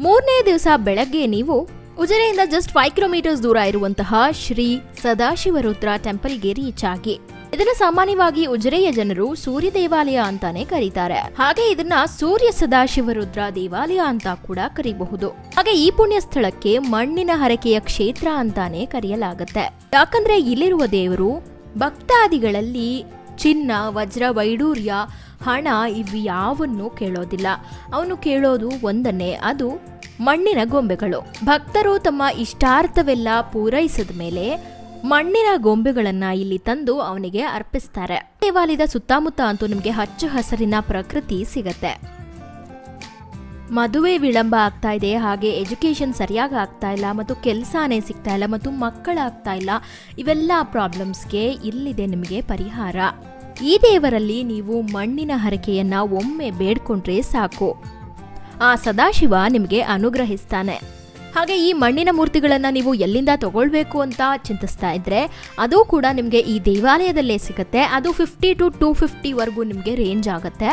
3ನೇ ದಿವಸ ಬೆಳಗ್ಗೆ ನೀವು ಉಜಿರೆಯಿಂದ ಜಸ್ಟ್ 5 ಕಿಲೋಮೀಟರ್ಸ್ ದೂರ ಇರುವಂತಹ ಶ್ರೀ ಸದಾಶಿವರುದ್ರ ಟೆಂಪಲ್ಗೆ ರೀಚ್ ಆಗಿ. ಇದನ್ನ ಸಾಮಾನ್ಯವಾಗಿ ಉಜಿರೆಯ ಜನರು ಸೂರ್ಯ ದೇವಾಲಯ ಅಂತಾನೆ ಕರೀತಾರೆ. ಹಾಗೆ ಇದನ್ನ ಸೂರ್ಯ ಸದಾಶಿವರುದ್ರ ದೇವಾಲಯ ಅಂತ ಕೂಡ ಕರೀಬಹುದು. ಹಾಗೆ ಈ ಪುಣ್ಯ ಸ್ಥಳಕ್ಕೆ ಮಣ್ಣಿನ ಹರಕೆಯ ಕ್ಷೇತ್ರ ಅಂತಾನೆ ಕರೆಯಲಾಗುತ್ತೆ. ಯಾಕಂದ್ರೆ ಇಲ್ಲಿರುವ ದೇವರು ಭಕ್ತಾದಿಗಳಲ್ಲಿ ಚಿನ್ನ, ವಜ್ರ, ವೈಡೂರ್ಯ, ಹಣ ಇವು ಯಾವನ್ನೂ ಕೇಳೋದಿಲ್ಲ. ಅವನು ಕೇಳೋದು ಒಂದನ್ನೇ, ಅದು ಮಣ್ಣಿನ ಗೊಂಬೆಗಳು. ಭಕ್ತರು ತಮ್ಮ ಇಷ್ಟಾರ್ಥವೆಲ್ಲ ಪೂರೈಸಿದ ಮೇಲೆ ಮಣ್ಣಿನ ಗೊಂಬೆಗಳನ್ನ ಇಲ್ಲಿ ತಂದು ಅವನಿಗೆ ಅರ್ಪಿಸ್ತಾರೆ. ದೇವಾಲಯದ ಸುತ್ತಮುತ್ತ ಅಂತೂ ನಿಮಗೆ ಹಚ್ಚ ಹಸಿರಿನ ಪ್ರಕೃತಿ ಸಿಗತ್ತೆ. ಮದುವೆ ವಿಳಂಬ ಆಗ್ತಾ ಇದೆ, ಹಾಗೆ ಎಜುಕೇಶನ್ ಸರಿಯಾಗಿ ಆಗ್ತಾ ಇಲ್ಲ, ಮತ್ತು ಕೆಲಸನೇ ಸಿಗ್ತಾ ಇಲ್ಲ, ಮತ್ತು ಮಕ್ಕಳಾಗ್ತಾ ಇಲ್ಲ. ಇವೆಲ್ಲ ಪ್ರಾಬ್ಲಮ್ಸ್ಗೆ ಇಲ್ಲಿದೆ ನಿಮಗೆ ಪರಿಹಾರ. ಈ ದೇವರಲ್ಲಿ ನೀವು ಮಣ್ಣಿನ ಹರಕೆಯನ್ನ ಒಮ್ಮೆ ಬೇಡ್ಕೊಂಡ್ರೆ ಸಾಕು, ಆ ಸದಾಶಿವ ನಿಮಗೆ ಅನುಗ್ರಹಿಸ್ತಾನೆ. ಹಾಗೆ ಈ ಮಣ್ಣಿನ ಮೂರ್ತಿಗಳನ್ನ ನೀವು ಎಲ್ಲಿಂದ ತಗೊಳ್ಬೇಕು ಅಂತ ಚಿಂತಿಸ್ತಾ ಇದ್ರೆ ಅದು ಕೂಡ ನಿಮಗೆ ಈ ದೇವಾಲಯದಲ್ಲೇ ಸಿಗುತ್ತೆ. ಅದು 50 to 250 ವರೆಗೂ ನಿಮಗೆ ರೇಂಜ್ ಆಗುತ್ತೆ.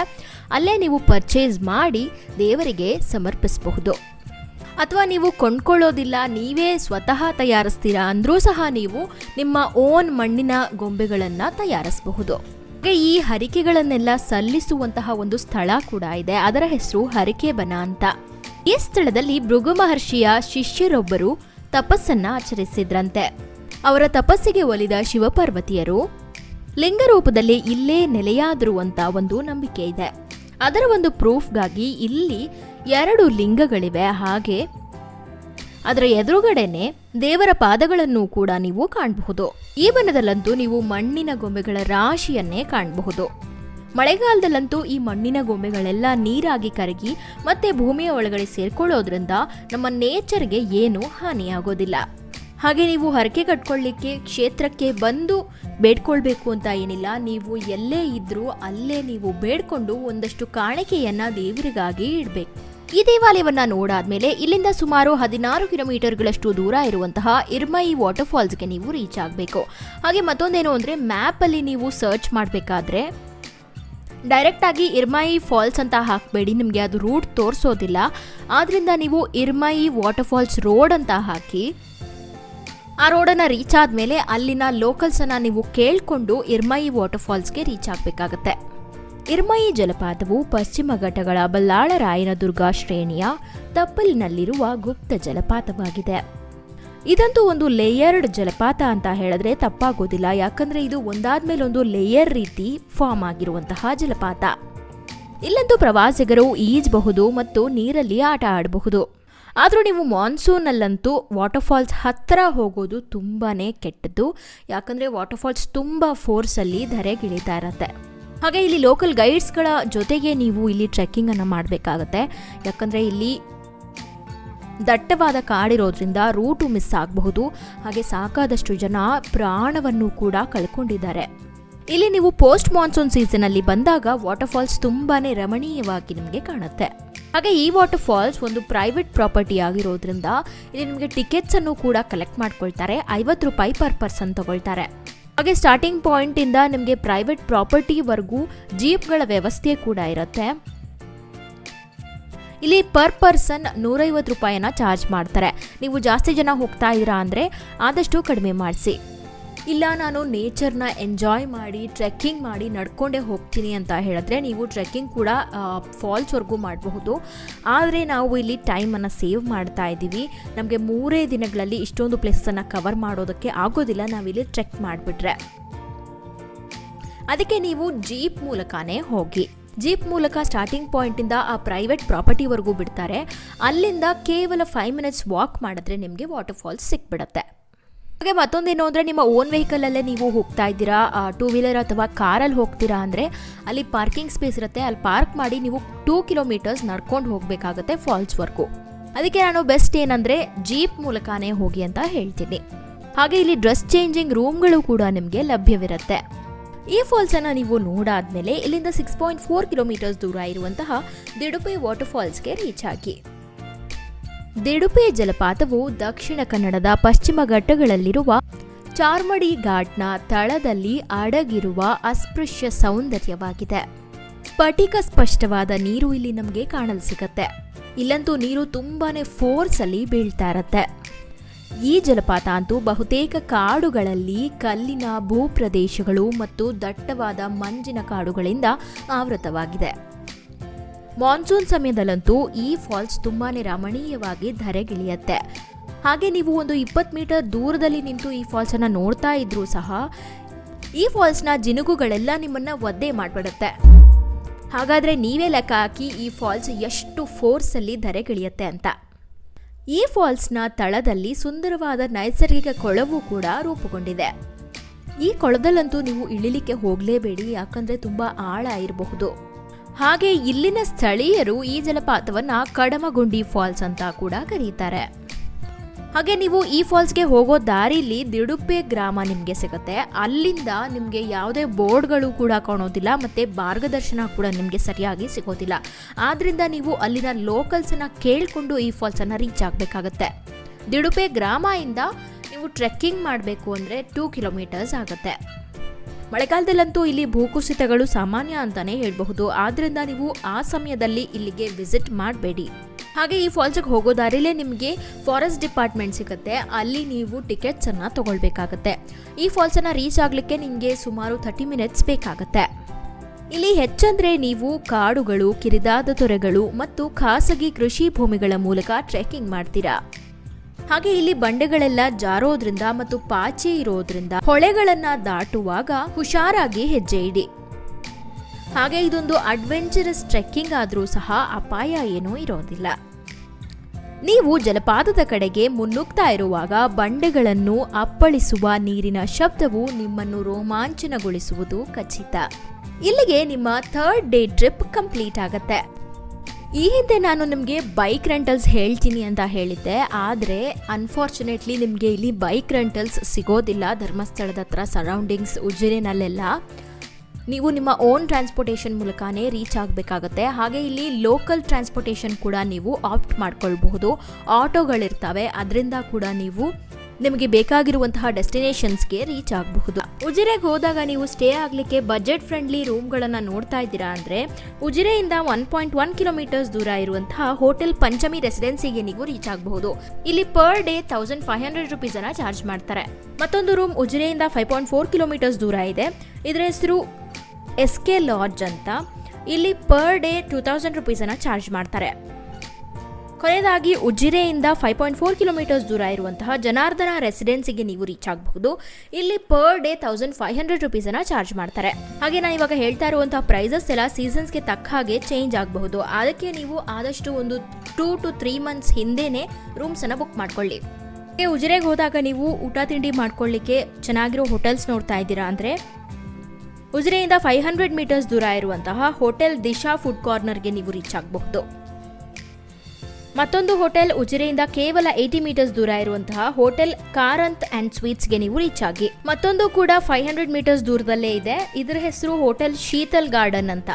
ಅಲ್ಲೇ ನೀವು ಪರ್ಚೇಸ್ ಮಾಡಿ ದೇವರಿಗೆ ಸಮರ್ಪಿಸಬಹುದು. ಅಥವಾ ನೀವು ಕೊಂಡ್ಕೊಳ್ಳೋದಿಲ್ಲ, ನೀವೇ ಸ್ವತಃ ತಯಾರಿಸ್ತೀರಾ ಅಂದ್ರೂ ಸಹ ನೀವು ನಿಮ್ಮ ಓನ್ ಮಣ್ಣಿನ ಗೊಂಬೆಗಳನ್ನ ತಯಾರಿಸಬಹುದು. ಈ ಹರಿಕೆಗಳನ್ನೆಲ್ಲ ಸಲ್ಲಿಸುವಂತಹ ಒಂದು ಸ್ಥಳ ಕೂಡ ಇದೆ. ಅದರ ಹೆಸರು ಹರಿಕೆ ಬನ ಅಂತ. ಈ ಸ್ಥಳದಲ್ಲಿ ಭೃಗು ಮಹರ್ಷಿಯ ಶಿಷ್ಯರೊಬ್ಬರು ತಪಸ್ಸನ್ನ ಆಚರಿಸಿದ್ರಂತೆ. ಅವರ ತಪಸ್ಸಿಗೆ ಒಲಿದ ಶಿವಪಾರ್ವತಿಯರು ಲಿಂಗರೂಪದಲ್ಲಿ ಇಲ್ಲೇ ನೆಲೆಯಾದರು ಅಂತ ಒಂದು ನಂಬಿಕೆ ಇದೆ. ಅದರ ಒಂದು ಪ್ರೂಫ್ಗಾಗಿ ಇಲ್ಲಿ 2 ಲಿಂಗಗಳಿವೆ. ಹಾಗೆ ಅದರ ಎದುರುಗಡೆನೆ ದೇವರ ಪಾದಗಳನ್ನು ಕೂಡ ನೀವು ಕಾಣಬಹುದು. ಈ ಬನದಲ್ಲಂತೂ ನೀವು ಮಣ್ಣಿನ ಗೊಂಬೆಗಳ ರಾಶಿಯನ್ನೇ ಕಾಣಬಹುದು. ಮಳೆಗಾಲದಲ್ಲಂತೂ ಈ ಮಣ್ಣಿನ ಗೊಂಬೆಗಳೆಲ್ಲ ನೀರಾಗಿ ಕರಗಿ ಮತ್ತೆ ಭೂಮಿಯ ಒಳಗಡೆ ಸೇರ್ಕೊಳ್ಳೋದ್ರಿಂದ ನಮ್ಮ ನೇಚರ್ಗೆ ಏನೂ ಹಾನಿಯಾಗೋದಿಲ್ಲ. ಹಾಗೆ ನೀವು ಹರಕೆ ಕಟ್ಕೊಳ್ಳಿಕ್ಕೆ ಕ್ಷೇತ್ರಕ್ಕೆ ಬಂದು ಬೇಡ್ಕೊಳ್ಬೇಕು ಅಂತ ಏನಿಲ್ಲ, ನೀವು ಎಲ್ಲೇ ಇದ್ರೂ ಅಲ್ಲೇ ನೀವು ಬೇಡ್ಕೊಂಡು ಒಂದಷ್ಟು ಕಾಣಿಕೆಯನ್ನ ದೇವರಿಗಾಗಿ ಇಡಬೇಕು. ಈ ದೇವಾಲಯವನ್ನ ನೋಡಾದ್ಮೇಲೆ ಇಲ್ಲಿಂದ ಸುಮಾರು 16 ಕಿಲೋಮೀಟರ್ಗಳಷ್ಟು ದೂರ ಇರುವಂತಹ ಇರ್ಮೈ ವಾಟರ್ ಫಾಲ್ಸ್ಗೆ ನೀವು ರೀಚ್ ಆಗಬೇಕು. ಹಾಗೆ ಮತ್ತೊಂದೇನು ಅಂದರೆ ಮ್ಯಾಪಲ್ಲಿ ನೀವು ಸರ್ಚ್ ಮಾಡಬೇಕಾದ್ರೆ ಡೈರೆಕ್ಟ್ ಆಗಿ ಇರ್ಮೈ ಫಾಲ್ಸ್ ಅಂತ ಹಾಕಬೇಡಿ, ನಿಮಗೆ ಅದು ರೂಟ್ ತೋರಿಸೋದಿಲ್ಲ. ಆದ್ರಿಂದ ನೀವು ಇರ್ಮೈ ವಾಟರ್ ಫಾಲ್ಸ್ ರೋಡ್ ಅಂತ ಹಾಕಿ ಆ ರೋಡನ್ನು ರೀಚ್ ಆದಮೇಲೆ ಅಲ್ಲಿನ ಲೋಕಲ್ಸನ್ನು ನೀವು ಕೇಳಿಕೊಂಡು ಇರ್ಮೈ ವಾಟರ್ ಫಾಲ್ಸ್ಗೆ ರೀಚ್ ಆಗಬೇಕಾಗತ್ತೆ. ಇರ್ಮೈ ಜಲಪಾತವು ಪಶ್ಚಿಮ ಘಟ್ಟಗಳ ಬಲ್ಲಾಳ ರಾಯನದುರ್ಗ ಶ್ರೇಣಿಯ ತಪ್ಪಲಿನಲ್ಲಿರುವ ಗುಪ್ತ ಜಲಪಾತವಾಗಿದೆ. ಇದಂತೂ ಒಂದು ಲೇಯರ್ಡ್ ಜಲಪಾತ ಅಂತ ಹೇಳಿದ್ರೆ ತಪ್ಪಾಗೋದಿಲ್ಲ, ಯಾಕಂದ್ರೆ ಇದು ಒಂದಾದ್ಮೇಲೆ ಒಂದು ಲೇಯರ್ ರೀತಿ ಫಾರ್ಮ್ ಆಗಿರುವಂತಹ ಜಲಪಾತ. ಇಲ್ಲಂತೂ ಪ್ರವಾಸಿಗರು ಈಜಬಹುದು ಮತ್ತು ನೀರಲ್ಲಿ ಆಟ ಆಡಬಹುದು. ಆದರೂ ನೀವು ಮಾನ್ಸೂನಲ್ಲಂತೂ ವಾಟರ್ ಫಾಲ್ಸ್ ಹತ್ತಿರ ಹೋಗೋದು ತುಂಬಾನೇ ಕೆಟ್ಟದ್ದು, ಯಾಕಂದ್ರೆ ವಾಟರ್ ಫಾಲ್ಸ್ ತುಂಬಾ ಫೋರ್ಸಲ್ಲಿ ಧರೆಗಿಳಿತಾ ಇರತ್ತೆ. ಹಾಗೆ ಇಲ್ಲಿ ಲೋಕಲ್ ಗೈಡ್ಸ್ಗಳ ಜೊತೆಗೆ ನೀವು ಇಲ್ಲಿ ಟ್ರೆಕ್ಕಿಂಗ್ ಅನ್ನು ಮಾಡಬೇಕಾಗತ್ತೆ, ಯಾಕಂದ್ರೆ ಇಲ್ಲಿ ದಟ್ಟವಾದ ಕಾಡಿರೋದ್ರಿಂದ ರೂಟು ಮಿಸ್ ಆಗಬಹುದು. ಹಾಗೆ ಸಾಕಾದಷ್ಟು ಜನ ಪ್ರಾಣವನ್ನು ಕೂಡ ಕಳ್ಕೊಂಡಿದ್ದಾರೆ. ಇಲ್ಲಿ ನೀವು ಪೋಸ್ಟ್ ಮಾನ್ಸೂನ್ ಸೀಸನ್ ಅಲ್ಲಿ ಬಂದಾಗ ವಾಟರ್ ಫಾಲ್ಸ್ ತುಂಬಾನೇ ರಮಣೀಯವಾಗಿ ನಿಮಗೆ ಕಾಣುತ್ತೆ. ಹಾಗೆ ಈ ವಾಟರ್ ಫಾಲ್ಸ್ ಒಂದು ಪ್ರೈವೇಟ್ ಪ್ರಾಪರ್ಟಿ ಆಗಿರೋದ್ರಿಂದ ಇಲ್ಲಿ ನಿಮಗೆ ಟಿಕೆಟ್ಸ್ ಅನ್ನು ಕೂಡ ಕಲೆಕ್ಟ್ ಮಾಡ್ಕೊಳ್ತಾರೆ. 50 ರೂಪಾಯಿ ಪರ್ ಪರ್ಸನ್ ತಗೊಳ್ತಾರೆ. ಹಾಗೆ ಸ್ಟಾರ್ಟಿಂಗ್ ಪಾಯಿಂಟ್ ಇಂದ ನಿಮಗೆ ಪ್ರೈವೇಟ್ ಪ್ರಾಪರ್ಟಿವರೆಗೂ ಜೀಪ್ಗಳ ವ್ಯವಸ್ಥೆ ಕೂಡ ಇರುತ್ತೆ. ಇಲ್ಲಿ ಪರ್ ಪರ್ಸನ್ 150 ರೂಪಾಯಿನ ಚಾರ್ಜ್ ಮಾಡ್ತಾರೆ. ನೀವು ಜಾಸ್ತಿ ಜನ ಹೋಗ್ತಾ ಇದ್ದೀರಾ ಅಂದರೆ ಆದಷ್ಟು ಕಡಿಮೆ ಮಾಡಿಸಿ. ಇಲ್ಲ ನಾನು ನೇಚರ್ನ ಎಂಜಾಯ್ ಮಾಡಿ ಟ್ರೆಕ್ಕಿಂಗ್ ಮಾಡಿ ನಡ್ಕೊಂಡೇ ಹೋಗ್ತೀನಿ ಅಂತ ಹೇಳಿದ್ರೆ ನೀವು ಟ್ರೆಕ್ಕಿಂಗ್ ಕೂಡ ಫಾಲ್ಸ್ವರೆಗೂ ಮಾಡಬಹುದು. ಆದರೆ ನಾವು ಇಲ್ಲಿ ಟೈಮನ್ನು ಸೇವ್ ಮಾಡ್ತಾ ಇದ್ದೀವಿ. ನಮಗೆ 3 ದಿನಗಳಲ್ಲಿ ಇಷ್ಟೊಂದು ಪ್ಲೇಸನ್ನು ಕವರ್ ಮಾಡೋದಕ್ಕೆ ಆಗೋದಿಲ್ಲ ನಾವಿಲ್ಲಿ ಟ್ರೆಕ್ ಮಾಡಿಬಿಟ್ರೆ. ಅದಕ್ಕೆ ನೀವು ಜೀಪ್ ಮೂಲಕನೇ ಹೋಗಿ. ಜೀಪ್ ಮೂಲಕ ಸ್ಟಾರ್ಟಿಂಗ್ ಪಾಯಿಂಟಿಂದ ಆ ಪ್ರೈವೇಟ್ ಪ್ರಾಪರ್ಟಿವರೆಗೂ ಬಿಡ್ತಾರೆ. ಅಲ್ಲಿಂದ ಕೇವಲ 5 ಮಿನಿಟ್ಸ್ ವಾಕ್ ಮಾಡಿದ್ರೆ ನಿಮಗೆ ವಾಟರ್ ಫಾಲ್ಸ್ ಸಿಕ್ಬಿಡತ್ತೆ. ಹಾಗೆ ಮತ್ತೊಂದೇನು ಅಂದರೆ ನಿಮ್ಮ ಓನ್ ವೆಹಿಕಲಲ್ಲೇ ನೀವು ಹೋಗ್ತಾ ಇದ್ದೀರಾ, 2 ವೀಲರ್ ಅಥವಾ ಕಾರಲ್ಲಿ ಹೋಗ್ತೀರಾ ಅಂದರೆ ಅಲ್ಲಿ ಪಾರ್ಕಿಂಗ್ ಸ್ಪೇಸ್ ಇರುತ್ತೆ. ಅಲ್ಲಿ ಪಾರ್ಕ್ ಮಾಡಿ ನೀವು 2 ಕಿಲೋಮೀಟರ್ಸ್ ನಡ್ಕೊಂಡು ಹೋಗಬೇಕಾಗತ್ತೆ ಫಾಲ್ಸ್ವರೆಗೂ. ಅದಕ್ಕೆ ನಾನು ಬೆಸ್ಟ್ ಏನಂದರೆ ಜೀಪ್ ಮೂಲಕನೇ ಹೋಗಿ ಅಂತ ಹೇಳ್ತೀನಿ. ಹಾಗೆ ಇಲ್ಲಿ ಡ್ರೆಸ್ ಚೇಂಜಿಂಗ್ ರೂಮ್ಗಳು ಕೂಡ ನಿಮಗೆ ಲಭ್ಯವಿರುತ್ತೆ. ಈ ಫಾಲ್ಸ್ ಅನ್ನು ನೀವು ನೋಡಾದ್ಮೇಲೆ ಇಲ್ಲಿಂದ 6.4 ಕಿಲೋಮೀಟರ್ಸ್ ದೂರ ಇರುವಂತಹ ದಿಡುಪೆ ವಾಟರ್ ಫಾಲ್ಸ್ಗೆ ರೀಚ್ ಆಗಿ. ದಿಡುಪೆ ಜಲಪಾತವು ದಕ್ಷಿಣ ಕನ್ನಡದ ಪಶ್ಚಿಮ ಘಟ್ಟಗಳಲ್ಲಿರುವ ಚಾರ್ಮಡಿ ಘಾಟ್ನ ತಳದಲ್ಲಿ ಅಡಗಿರುವ ಅಸ್ಪೃಶ್ಯ ಸೌಂದರ್ಯವಾಗಿದೆ. ಸ್ಫಟಿಕ ಸ್ಪಷ್ಟವಾದ ನೀರು ಇಲ್ಲಿ ನಮಗೆ ಕಾಣಲು ಸಿಗತ್ತೆ. ಇಲ್ಲಂತೂ ನೀರು ತುಂಬಾನೇ ಫೋರ್ಸ್ ಅಲ್ಲಿ ಬೀಳ್ತಾ ಇರತ್ತೆ. ಈ ಜಲಪಾತ ಅಂತೂ ಬಹುತೇಕ ಕಾಡುಗಳಲ್ಲಿ ಕಲ್ಲಿನ ಭೂಪ್ರದೇಶಗಳು ಮತ್ತು ದಟ್ಟವಾದ ಮಂಜಿನ ಕಾಡುಗಳಿಂದ ಆವೃತವಾಗಿದೆ. ಮಾನ್ಸೂನ್ ಸಮಯದಲ್ಲಂತೂ ಈ ಫಾಲ್ಸ್ ತುಂಬಾನೇ ರಮಣೀಯವಾಗಿ ಧರೆಗಿಳಿಯತ್ತೆ. ಹಾಗೆ ನೀವು ಒಂದು 20 ಮೀಟರ್ ದೂರದಲ್ಲಿ ನಿಂತು ಈ ಫಾಲ್ಸ್ ಅನ್ನ ನೋಡ್ತಾ ಇದ್ರೂ ಸಹ ಈ ಫಾಲ್ಸ್ನ ಜಿನುಗುಗಳೆಲ್ಲ ನಿಮ್ಮನ್ನ ಒದ್ದೆ ಮಾಡ್ಬಿಡುತ್ತೆ. ಹಾಗಾದ್ರೆ ನೀವೇ ಲೆಕ್ಕ ಹಾಕಿ ಈ ಫಾಲ್ಸ್ ಎಷ್ಟು ಫೋರ್ಸ್ ಅಲ್ಲಿ ಧರೆಗಿಳಿಯತ್ತೆ ಅಂತ. ಈ ಫಾಲ್ಸ್ನ ತಳದಲ್ಲಿ ಸುಂದರವಾದ ನೈಸರ್ಗಿಕ ಕೊಳವು ಕೂಡ ರೂಪುಗೊಂಡಿದೆ. ಈ ಕೊಳದಲ್ಲಂತೂ ನೀವು ಇಳಿಲಿಕ್ಕೆ ಹೋಗಲೇಬೇಡಿ, ಯಾಕಂದ್ರೆ ತುಂಬಾ ಆಳ ಇರಬಹುದು. ಹಾಗೆ ಇಲ್ಲಿನ ಸ್ಥಳೀಯರು ಈ ಜಲಪಾತವನ್ನ ಕಡಮಗುಂಡಿ ಫಾಲ್ಸ್ ಅಂತ ಕೂಡ ಕರೀತಾರೆ. ಹಾಗೆ ನೀವು ಈ ಫಾಲ್ಸ್ಗೆ ಹೋಗೋ ದಾರಿಲಿ ದಿಡುಪೆ ಗ್ರಾಮ ನಿಮಗೆ ಸಿಗುತ್ತೆ. ಅಲ್ಲಿಂದ ನಿಮಗೆ ಯಾವುದೇ ಬೋರ್ಡ್ಗಳು ಕೂಡ ಕಾಣೋದಿಲ್ಲ ಮತ್ತೆ ಮಾರ್ಗದರ್ಶನ ಕೂಡ ನಿಮಗೆ ಸರಿಯಾಗಿ ಸಿಗೋದಿಲ್ಲ. ಆದ್ರಿಂದ ನೀವು ಅಲ್ಲಿನ ಲೋಕಲ್ಸನ್ನ ಕೇಳಿಕೊಂಡು ಈ ಫಾಲ್ಸನ್ನು ರೀಚ್ ಆಗಬೇಕಾಗತ್ತೆ. ದಿಡುಪೆ ಗ್ರಾಮ ಇಂದ ನೀವು ಟ್ರೆಕ್ಕಿಂಗ್ ಮಾಡಬೇಕು ಅಂದರೆ 2 ಕಿಲೋಮೀಟರ್ಸ್ ಆಗುತ್ತೆ. ಮಳೆಗಾಲದಲ್ಲಂತೂ ಇಲ್ಲಿ ಭೂಕುಸಿತಗಳು ಸಾಮಾನ್ಯ ಅಂತಾನೆ ಹೇಳಬಹುದು. ಆದ್ರಿಂದ ನೀವು ಆ ಸಮಯದಲ್ಲಿ ಇಲ್ಲಿಗೆ ವಿಸಿಟ್ ಮಾಡಬೇಡಿ. ಹಾಗೆ ಈ ಫಾಲ್ಸ್ಗೆ ಹೋಗೋ ದಾರಿಲೇ ನಿಮಗೆ ಫಾರೆಸ್ಟ್ ಡಿಪಾರ್ಟ್ಮೆಂಟ್ ಸಿಗುತ್ತೆ. ಅಲ್ಲಿ ನೀವು ಟಿಕೆಟ್ಸ್ ಅನ್ನ ತಗೊಳ್ಬೇಕಾಗತ್ತೆ. ಈ ಫಾಲ್ಸ್ ಅನ್ನ ರೀಚ್ ಆಗ್ಲಿಕ್ಕೆ ನಿಮಗೆ ಸುಮಾರು 30 ಮಿನಿಟ್ಸ್ ಬೇಕಾಗತ್ತೆ. ಇಲ್ಲಿ ಹೆಚ್ಚಂದ್ರೆ ನೀವು ಕಾಡುಗಳು, ಕಿರಿದಾದ ತೊರೆಗಳು ಮತ್ತು ಖಾಸಗಿ ಕೃಷಿ ಭೂಮಿಗಳ ಮೂಲಕ ಟ್ರೆಕ್ಕಿಂಗ್ ಮಾಡ್ತೀರಾ. ಹಾಗೆ ಇಲ್ಲಿ ಬಂಡೆಗಳೆಲ್ಲ ಜಾರೋದ್ರಿಂದ ಮತ್ತು ಪಾಚಿ ಇರೋದ್ರಿಂದ ಹೊಳೆಗಳನ್ನ ದಾಟುವಾಗ ಹುಷಾರಾಗಿ ಹೆಜ್ಜೆ ಇಡಿ. ಹಾಗೆ ಇದೊಂದು ಅಡ್ವೆಂಚರಸ್ ಟ್ರೆಕ್ಕಿಂಗ್ ಆದ್ರೂ ಸಹ ಅಪಾಯ ಏನೂ ಇರೋದಿಲ್ಲ. ನೀವು ಜಲಪಾತದ ಕಡೆಗೆ ಮುನ್ನುಗ್ತಾ ಇರುವಾಗ ಬಂಡೆಗಳನ್ನು ಅಪ್ಪಳಿಸುವ ನೀರಿನ ಶಬ್ದವು ನಿಮ್ಮನ್ನು ರೋಮಾಂಚನಗೊಳಿಸುವುದು ಖಚಿತ. ಇಲ್ಲಿಗೆ ನಿಮ್ಮ 3rd ಡೇ ಟ್ರಿಪ್ ಕಂಪ್ಲೀಟ್ ಆಗತ್ತೆ. ಈ ಹಿಂದೆ ನಾನು ನಿಮಗೆ ಬೈಕ್ ರೆಂಟಲ್ಸ್ ಹೇಳ್ತೀನಿ ಅಂತ ಹೇಳಿದ್ದೆ, ಆದರೆ ಅನ್ಫಾರ್ಚುನೇಟ್ಲಿ ನಿಮಗೆ ಇಲ್ಲಿ ಬೈಕ್ ರೆಂಟಲ್ಸ್ ಸಿಗೋದಿಲ್ಲ. ಧರ್ಮಸ್ಥಳದ ಹತ್ರ ಸರೌಂಡಿಂಗ್ಸ್ ಉಜಿರೆನಲ್ಲೆಲ್ಲ ನೀವು ನಿಮ್ಮ ಓನ್ ಟ್ರಾನ್ಸ್ಪೋರ್ಟೇಷನ್ ಮೂಲಕನೇ ರೀಚ್ ಆಗಬೇಕಾಗತ್ತೆ. ಹಾಗೆ ಇಲ್ಲಿ ಲೋಕಲ್ ಟ್ರಾನ್ಸ್ಪೋರ್ಟೇಷನ್ ಕೂಡ ನೀವು ಆಪ್ಟ್ ಮಾಡ್ಕೊಳ್ಬಹುದು. ಆಟೋಗಳಿರ್ತವೆ, ಅದರಿಂದ ಕೂಡ ನೀವು ನಿಮಗೆ ಬೇಕಾಗಿರುವಂತಹ ಡೆಸ್ಟಿನೇಷನ್ಸ್ಗೆ ರೀಚ್ ಆಗಬಹುದು. ಉಜಿರೆಗೆ ಹೋದಾಗ ನೀವು ಸ್ಟೇ ಆಗಲಿಕ್ಕೆ ಬಜೆಟ್ ಫ್ರೆಂಡ್ಲಿ ರೂಮ್ಗಳನ್ನು ನೋಡ್ತಾ ಇದ್ದೀರಾ ಅಂದರೆ ಉಜಿರೆಯಿಂದ 1.1 ಕಿಲೋಮೀಟರ್ಸ್ ದೂರ ಇರುವಂತಹ ಹೋಟೆಲ್ ಪಂಚಮಿ ರೆಸಿಡೆನ್ಸಿಗೆ ನೀವು ರೀಚ್ ಆಗಬಹುದು. ಇಲ್ಲಿ ಪರ್ ಡೇ 1500 ರುಪೀಸನ್ನು ಚಾರ್ಜ್ ಮಾಡ್ತಾರೆ. ಮತ್ತೊಂದು ರೂಮ್ ಉಜಿರೆಯಿಂದ 5.4 ಕಿಲೋಮೀಟರ್ಸ್ ದೂರ ಇದೆ. ಇದರ ಹೆಸರು SK ಲಾಡ್ಜ್ ಅಂತ. ಇಲ್ಲಿ ಪರ್ ಡೇ 2000 ರುಪೀಸನ್ನು ಚಾರ್ಜ್ ಮಾಡ್ತಾರೆ. ಕೊನೆಯದಾಗಿ ಉಜಿರೆಯಿಂದ 5.4 ಕಿಲೋಮೀಟರ್ಸ್ ದೂರ ಇರುವಂತಹ ಜನಾರ್ದನ ರೆಸಿಡೆನ್ಸಿಗೆ ನೀವು ರೀಚ್ ಆಗಬಹುದು. ಇಲ್ಲಿ ಪರ್ ಡೇ 1500 ರುಪೀಸನ್ನು ಚಾರ್ಜ್ ಮಾಡ್ತಾರೆ. ಹಾಗೆ ನಾನು ಇವಾಗ ಹೇಳ್ತಾ ಇರುವಂತಹ ಪ್ರೈಸಸ್ ಎಲ್ಲ ಸೀಸನ್ಸ್ಗೆ ತಕ್ಕ ಹಾಗೆ ಚೇಂಜ್ ಆಗಬಹುದು. ಅದಕ್ಕೆ ನೀವು ಆದಷ್ಟು ಒಂದು 2 to 3 ಮಂತ್ಸ್ ಹಿಂದೆನೇ ರೂಮ್ಸನ್ನು ಬುಕ್ ಮಾಡ್ಕೊಳ್ಳಿ. ಉಜಿರೆಗೆ ಹೋದಾಗ ನೀವು ಊಟ ತಿಂಡಿ ಮಾಡ್ಕೊಳ್ಳಿಕ್ಕೆ ಚೆನ್ನಾಗಿರೋ ಹೋಟೆಲ್ಸ್ ನೋಡ್ತಾ ಇದ್ದೀರಾ ಅಂದರೆ ಉಜಿರೆಯಿಂದ 500 ಮೀಟರ್ಸ್ ದೂರ ಇರುವಂತಹ ಹೋಟೆಲ್ ದಿಶಾ ಫುಡ್ ಕಾರ್ನರ್ಗೆ ನೀವು ರೀಚ್ ಆಗಬಹುದು. ಮತ್ತೊಂದು ಹೋಟೆಲ್ ಉಜಿರೆಯಿಂದ ಕೇವಲ 80 ಮೀಟರ್ಸ್ ದೂರ ಇರುವಂತಹ ಹೋಟೆಲ್ ಕಾರಂತ್ ಅಂಡ್ ಸ್ವೀಟ್ಸ್ಗೆ ನೀವು ರೀಚ್ ಆಗಿ. ಮತ್ತೊಂದು ಕೂಡ 500 ಮೀಟರ್ಸ್ ದೂರದಲ್ಲೇ ಇದೆ. ಇದರ ಹೆಸರು ಹೋಟೆಲ್ ಶೀತಲ್ ಗಾರ್ಡನ್ ಅಂತ.